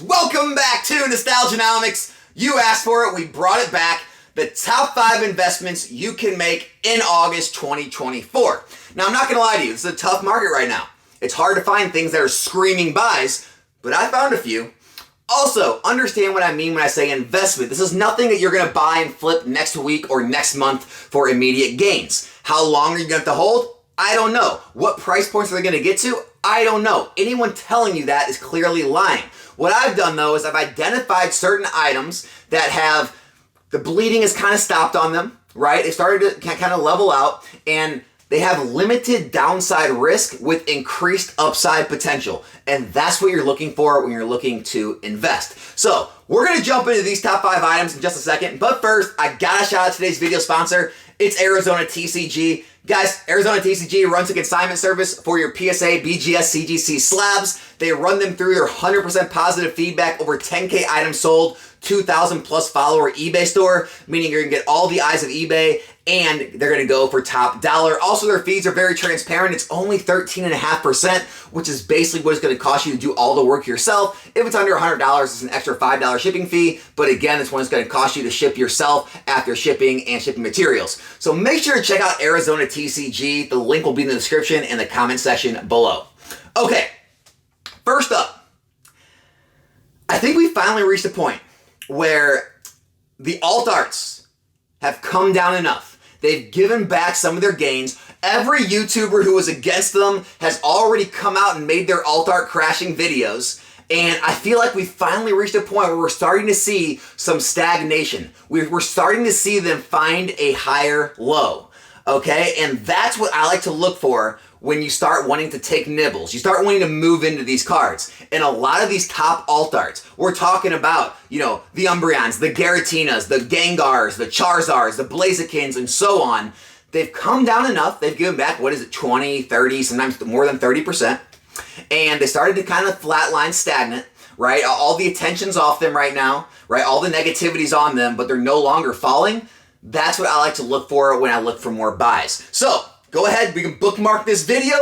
Welcome back to Nostalgianomics. You asked for it, we brought it back. The top 5 investments you can make in August 2024. Now, I'm not going to lie to you, this is a tough market right now. It's hard to find things that are screaming buys, but I found a few. Also, understand what I mean when I say investment. This is nothing that you're going to buy and flip next week or next month for immediate gains. How long are you going to have to hold? I don't know. What price points are they going to get to? I don't know. Anyone telling you that is clearly lying. What I've done though is I've identified certain items that have, the bleeding has kind of stopped on them, right? They started to kind of level out and they have limited downside risk with increased upside potential. And that's what you're looking for when you're looking to invest. So we're going to jump into these top 5 items in just a second. But first, I got to shout out today's video sponsor. It's Arizona TCG. Guys, Arizona TCG runs a consignment service for your PSA, BGS, CGC slabs. They run them through their 100% positive feedback, over 10K items sold, 2,000 plus follower eBay store, meaning you're gonna get all the eyes of eBay and they're gonna go for top dollar. Also, their fees are very transparent. It's only 13.5%, which is basically what it's gonna cost you to do all the work yourself. If it's under $100, it's an extra $5 shipping fee. But again, it's what it's gonna cost you to ship yourself after shipping and shipping materials. So make sure to check out Arizona TCG. The link will be in the description and the comment section below. Okay, first up, I think we finally reached a point where the alt arts have come down enough. They've given back some of their gains. Every YouTuber who was against them has already come out and made their alt art crashing videos. And I feel like we finally reached a point where we're starting to see some stagnation. We're starting to see them find a higher low. Okay, and that's what I like to look for when you start wanting to take nibbles. You start wanting to move into these cards. And a lot of these top alt arts, we're talking about, the Umbreons, the Garatinas, the Gengars, the Charizards, the Blazikins, and so on. They've come down enough. They've given back, 20, 30, sometimes more than 30%. And they started to kind of flatline stagnant, right? All the attention's off them right now, right? All the negativity's on them, but they're no longer falling. That's what I like to look for when I look for more buys. So go ahead, we can bookmark this video,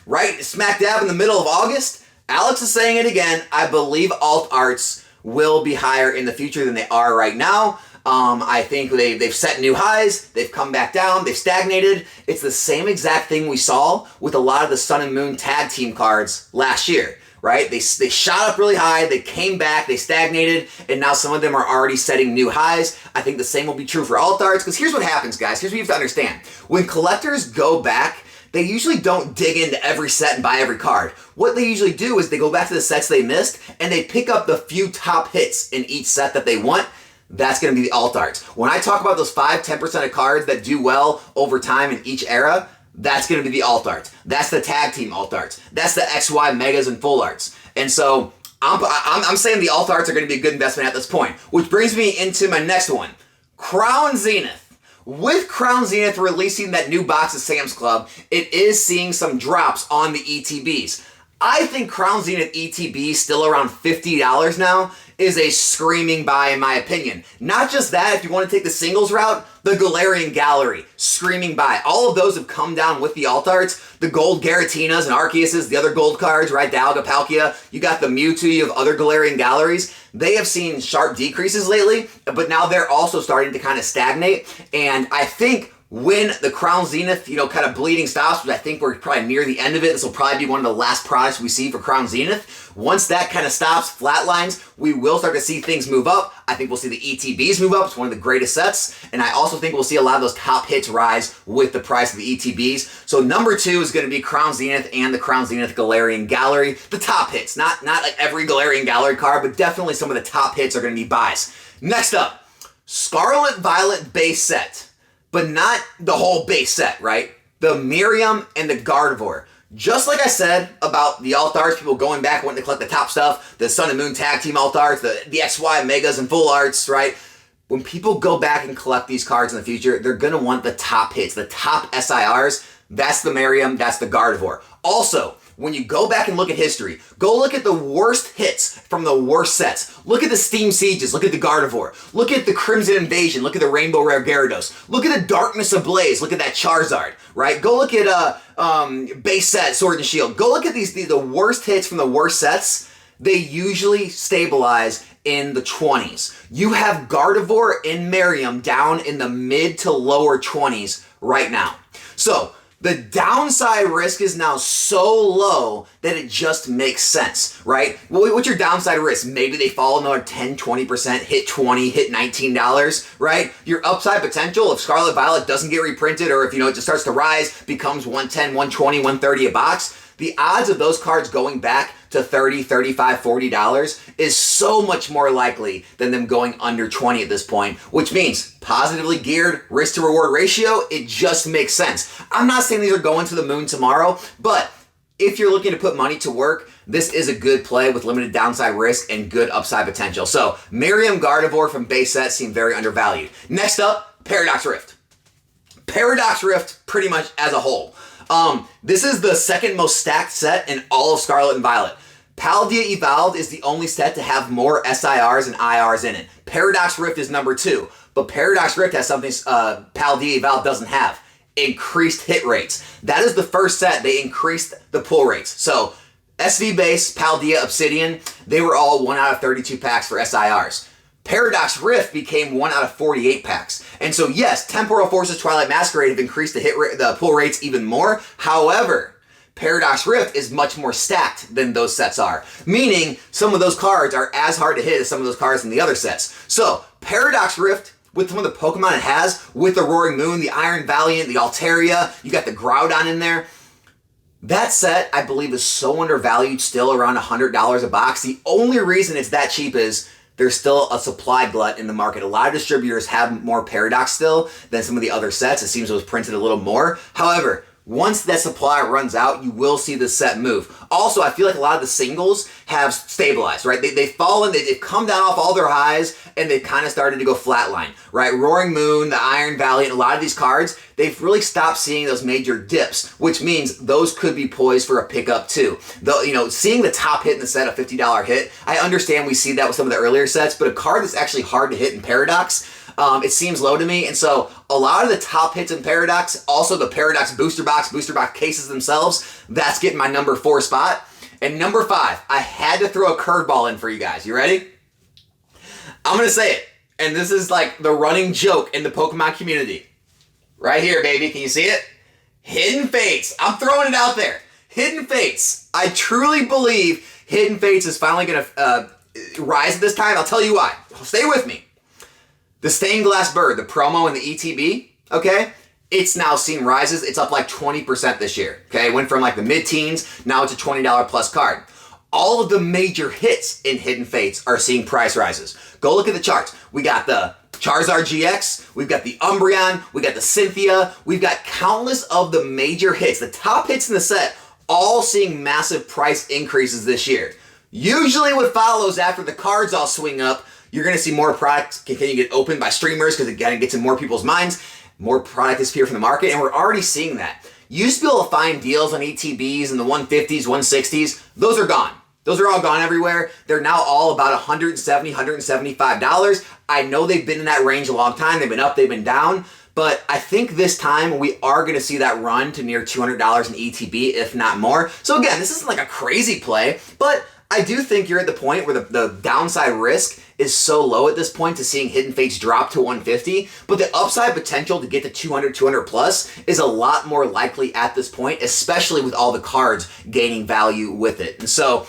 right smack dab in the middle of August. Alex is saying it again. I believe alt arts will be higher in the future than they are right now. I think they've set new highs, they've come back down, they've stagnated. It's the same exact thing we saw with a lot of the Sun and Moon tag team cards last year. Right? They shot up really high, they came back, they stagnated, and now some of them are already setting new highs. I think the same will be true for alt arts, because here's what happens, guys. Here's what you have to understand. When collectors go back, they usually don't dig into every set and buy every card. What they usually do is they go back to the sets they missed, and they pick up the few top hits in each set that they want. That's going to be the alt arts. When I talk about those 5-10% of cards that do well over time in each era, that's going to be the alt arts. That's the tag team alt arts. That's the XY megas and full arts. And so I'm saying the alt arts are going to be a good investment at this point, which brings me into my next one, Crown Zenith. With Crown Zenith releasing that new box at Sam's Club, it is seeing some drops on the ETBs. I think Crown Zenith ETB, still around $50 now, is a screaming buy in my opinion. Not just that, if you want to take the singles route, the Galarian Gallery, screaming buy. All of those have come down with the alt arts. The gold Garatinas and Arceuses, the other gold cards, right? Dialga, Palkia. You got the Mewtwo, you have other Galarian Galleries. They have seen sharp decreases lately, but now they're also starting to kind of stagnate. And I think when the Crown Zenith, kind of bleeding stops, which I think we're probably near the end of it, this will probably be one of the last products we see for Crown Zenith. Once that kind of stops, flatlines, we will start to see things move up. I think we'll see the ETBs move up. It's one of the greatest sets. And I also think we'll see a lot of those top hits rise with the price of the ETBs. So number 2 is going to be Crown Zenith and the Crown Zenith Galarian Gallery. The top hits, not like every Galarian Gallery card, but definitely some of the top hits are going to be buys. Next up, Scarlet Violet base set. But not the whole base set, right? The Miriam and the Gardevoir. Just like I said about the alt arts, people going back wanting to collect the top stuff, the Sun and Moon tag team alt arts, the XY megas and full arts, right? When people go back and collect these cards in the future, they're going to want the top hits, the top SIRs. That's the Miriam, that's the Gardevoir. Also, when you go back and look at history, go look at the worst hits from the worst sets. Look at the Steam Sieges, look at the Gardevoir. Look at the Crimson Invasion, look at the Rainbow Rare Gyarados. Look at the Darkness Ablaze, look at that Charizard, right? Go look at base set Sword and Shield. Go look at the worst hits from the worst sets. they usually stabilize in the 20s. You have Gardevoir and Merriam down in the mid to lower 20s right now. So the downside risk is now so low that it just makes sense, right? Well, what's your downside risk? Maybe they fall another 10, 20%, hit 20, hit $19, right? Your upside potential, if Scarlet Violet doesn't get reprinted, or if, it just starts to rise, becomes 110, 120, 130 a box, the odds of those cards going back to $30, $35, $40 is so much more likely than them going under 20 at this point, which means positively geared risk to reward ratio, it just makes sense. I'm not saying these are going to the moon tomorrow, but if you're looking to put money to work, this is a good play with limited downside risk and good upside potential. So Merriam Gardevoir from base set seem very undervalued. Next up, Paradox Rift. Paradox Rift pretty much as a whole. This is the second most stacked set in all of Scarlet and Violet. Paldea Evolved is the only set to have more SIRs and IRs in it. Paradox Rift is number 2, but Paradox Rift has something Paldea Evolved doesn't have. Increased hit rates. That is the first set they increased the pull rates. So SV Base, Paldea, Obsidian, they were all 1 out of 32 packs for SIRs. Paradox Rift became 1 out of 48 packs. And so yes, Temporal Forces Twilight Masquerade have increased the pull rates even more. However, Paradox Rift is much more stacked than those sets are. Meaning, some of those cards are as hard to hit as some of those cards in the other sets. So, Paradox Rift, with some of the Pokemon it has, with the Roaring Moon, the Iron Valiant, the Altaria, you got the Groudon in there. That set, I believe, is so undervalued, still around $100 a box. The only reason it's that cheap is there's still a supply glut in the market. A lot of distributors have more Paradox still than some of the other sets. It seems it was printed a little more. However, once that supply runs out, you will see this set move. Also, I feel like a lot of the singles have stabilized, right? They've fallen, they've come down off all their highs, and they've kind of started to go flatline, right? Roaring Moon, the Iron Valiant, a lot of these cards, they've really stopped seeing those major dips, which means those could be poised for a pickup too. Though, seeing the top hit in the set, a $50 hit, I understand we see that with some of the earlier sets, but a card that's actually hard to hit in Paradox, it seems low to me. And so a lot of the top hits in Paradox, also the Paradox booster box cases themselves, that's getting my number 4 spot. And number 5, I had to throw a curveball in for you guys. You ready? I'm going to say it. And this is like the running joke in the Pokemon community. Right here, baby. Can you see it? Hidden Fates. I'm throwing it out there. Hidden Fates. I truly believe Hidden Fates is finally going to rise at this time. I'll tell you why. Stay with me. The Stained Glass Bird, the promo and the ETB, okay? It's now seen rises. It's up like 20% this year, okay? It went from like the mid-teens, now it's a $20 plus card. All of the major hits in Hidden Fates are seeing price rises. Go look at the charts. We got the Charizard GX, we've got the Umbreon, we got the Cynthia, we've got countless of the major hits, the top hits in the set, all seeing massive price increases this year. Usually what follows after the cards all swing up, you're going to see more products continue to get opened by streamers because again, it gets in more people's minds. More product disappear from the market, and we're already seeing that. You used to be able to find deals on ETBs in the 150s, 160s. Those are gone. Those are all gone everywhere. They're now all about $170, $175. I know they've been in that range a long time. They've been up, they've been down. But I think this time we are going to see that run to near $200 in ETB, if not more. So again, this isn't like a crazy play, but I do think you're at the point where the downside risk is so low at this point to seeing Hidden Fates drop to 150, but the upside potential to get to 200 plus is a lot more likely at this point, especially with all the cards gaining value with it. And so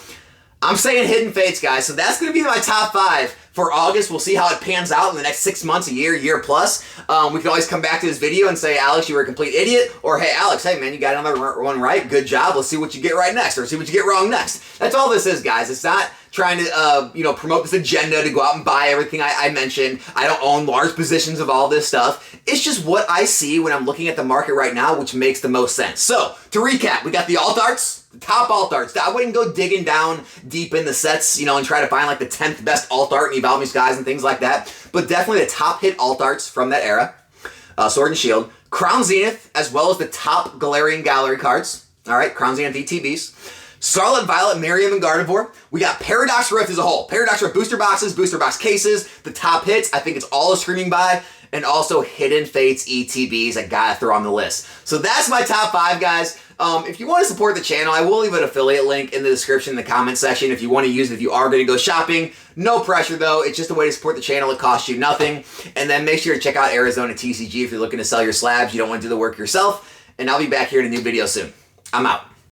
I'm saying Hidden Fates, guys. So that's going to be my top 5 for August. We'll see how it pans out in the next 6 months, a year plus. We can always come back to this video and say, Alex, you were a complete idiot. Or, hey, Alex, hey, man, you got another one right. Good job. Let's see what you get right next, or see what you get wrong next. That's all this is, guys. It's not trying to, promote this agenda to go out and buy everything I mentioned. I don't own large positions of all this stuff. It's just what I see when I'm looking at the market right now, which makes the most sense. So, to recap, we got the alt arts, the top alt arts. I wouldn't go digging down deep in the sets, and try to find like the 10th best alt art in Evolve Me Skies and things like that. But definitely the top hit alt arts from that era. Sword and Shield. Crown Zenith, as well as the top Galarian Gallery cards. All right, Crown Zenith ETBs. Scarlet Violet, Merriam, and Gardevoir. We got Paradox Rift as a whole. Paradox Rift booster boxes, booster box cases, the top hits. I think it's all a screaming buy. And also Hidden Fates ETBs I gotta throw on the list. So that's my top 5, guys. If you want to support the channel, I will leave an affiliate link in the description in the comment section if you want to use it, if you are going to go shopping. No pressure though, it's just a way to support the channel, it costs you nothing. And then make sure to check out Arizona TCG if you're looking to sell your slabs, you don't want to do the work yourself. And I'll be back here in a new video soon. I'm out.